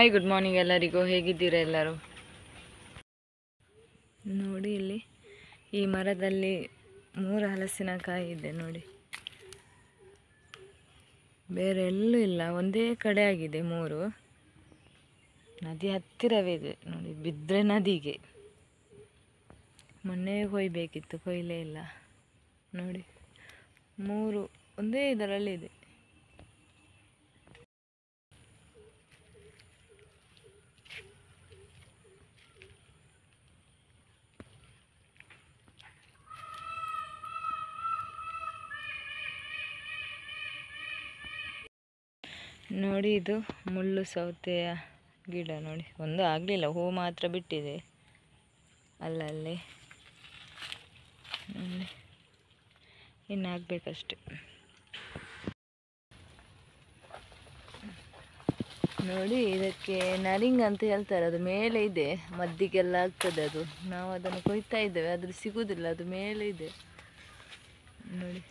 Hi good morning ಎಲ್ಲರಿಗೂ. ಹೇಗಿದ್ದೀರಾ ಎಲ್ಲರೂ? ನೋಡಿ ಇಲ್ಲಿ ಈ ಮರದಲ್ಲಿ 3 ಹಲಸಿನಕಾಯಿ ಇದೆ ನೋಡಿ. ಬೇರೆ ಎಲ್ಲೂ ಇಲ್ಲ, ಒಂದೇ ಕಡೆ ಆಗಿದೆ 3. ನದಿ ಹತ್ತಿರವೇ ಇದೆ ನೋಡಿ, ಬಿದ್ದರೆ ನದಿಗೆ. ಮೊನ್ನೆ ಕೊಯ್ಬೇಕಿತ್ತು, ಕೊಯ್ಲೇ ಇಲ್ಲ ನೋಡಿ. 3 ಒಂದೇ ಇದರಲ್ಲಿದೆ. ನೋಡಿ ಇದು ಮುಳ್ಳು ಸೌತೆಯ ಗಿಡ ನೋಡಿ. ಒಂದು ಆಗಲಿಲ್ಲ, ಹೂ ಮಾತ್ರ ಬಿಟ್ಟಿದೆ ಅಲ್ಲಲ್ಲಿ ನೋಡಿ, ಇನ್ನು ಆಗಬೇಕಷ್ಟೆ. ನೋಡಿ ಇದಕ್ಕೆ ನರಿಂಗ್ ಅಂತ ಹೇಳ್ತಾರೆ, ಅದು ಮೇಲೆ ಇದೆ, ಮದ್ದಿಗೆಲ್ಲ ಆಗ್ತದೆ ಅದು. ನಾವು ಅದನ್ನು ಕೊಯ್ತಾ ಇದ್ದೇವೆ, ಆದರೂ ಸಿಗುವುದಿಲ್ಲ, ಅದು ಮೇಲೆ ಇದೆ ನೋಡಿ.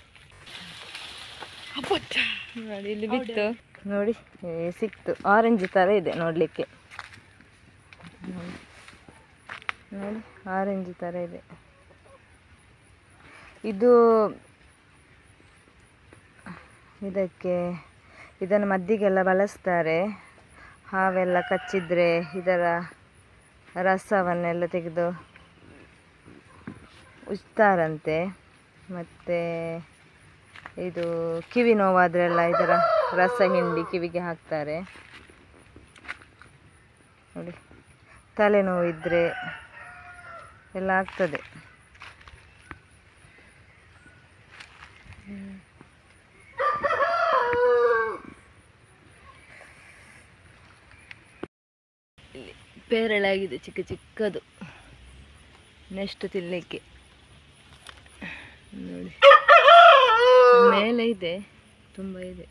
ನೋಡಿ ಇಲ್ಲಿ ಬಿತ್ತು ನೋಡಿ, ಸಿಕ್ತು. ಆರೆಂಜ್ ಥರ ಇದೆ ನೋಡಲಿಕ್ಕೆ ನೋಡಿ, ಆರೆಂಜ್ ಥರ ಇದೆ. ಇದನ್ನು ಮದ್ದಿಗೆಲ್ಲ ಬಳಸ್ತಾರೆ. ಹಾವೆಲ್ಲ ಕಚ್ಚಿದ್ರೆ ಇದರ ರಸವನ್ನೆಲ್ಲ ತೆಗೆದು ಉಜ್ತಾರಂತೆ. ಮತ್ತು ಇದು ಕಿವಿ ನೋವಾದ್ರೆಲ್ಲ ಇದರ ರಸ ಹಿಂಡಿ ಕಿವಿಗೆ ಹಾಕ್ತಾರೆ ನೋಡಿ. ತಲೆನೋವು ಇದ್ದರೆ ಎಲ್ಲ ಆಗ್ತದೆ. ಇಲ್ಲಿ ಪೇರಳಾಗಿದೆ ಚಿಕ್ಕ ಚಿಕ್ಕದು, ನೆಕ್ಸ್ಟ್ ತಿನ್ನಲಿಕ್ಕೆ ನೋಡಿ. ಮೇಲೆ ಇದೆ, ತುಂಬ ಇದೆ.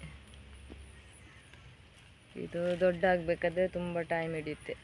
ಇದು ದೊಡ್ಡ ಆಗಬೇಕಾದ್ರೆ ತುಂಬ ಟೈಮ್ ಹಿಡಿಯುತ್ತೆ.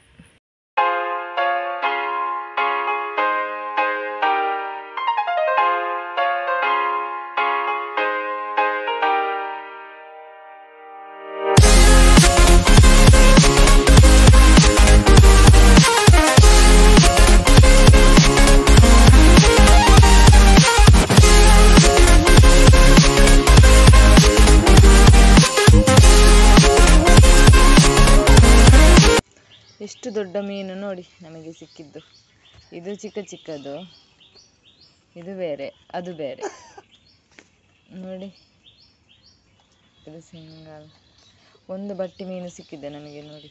ಎಷ್ಟು ದೊಡ್ಡ ಮೀನು ನೋಡಿ ನಮಗೆ ಸಿಕ್ಕಿದ್ದು. ಇದು ಚಿಕ್ಕ ಚಿಕ್ಕದು, ಇದು ಬೇರೆ, ಅದು ಬೇರೆ ನೋಡಿ. ಇದು ಸಿಂಗಲ್ ಒಂದು ಬಟ್ಟಿ ಮೀನು ಸಿಕ್ಕಿದೆ ನಮಗೆ ನೋಡಿ.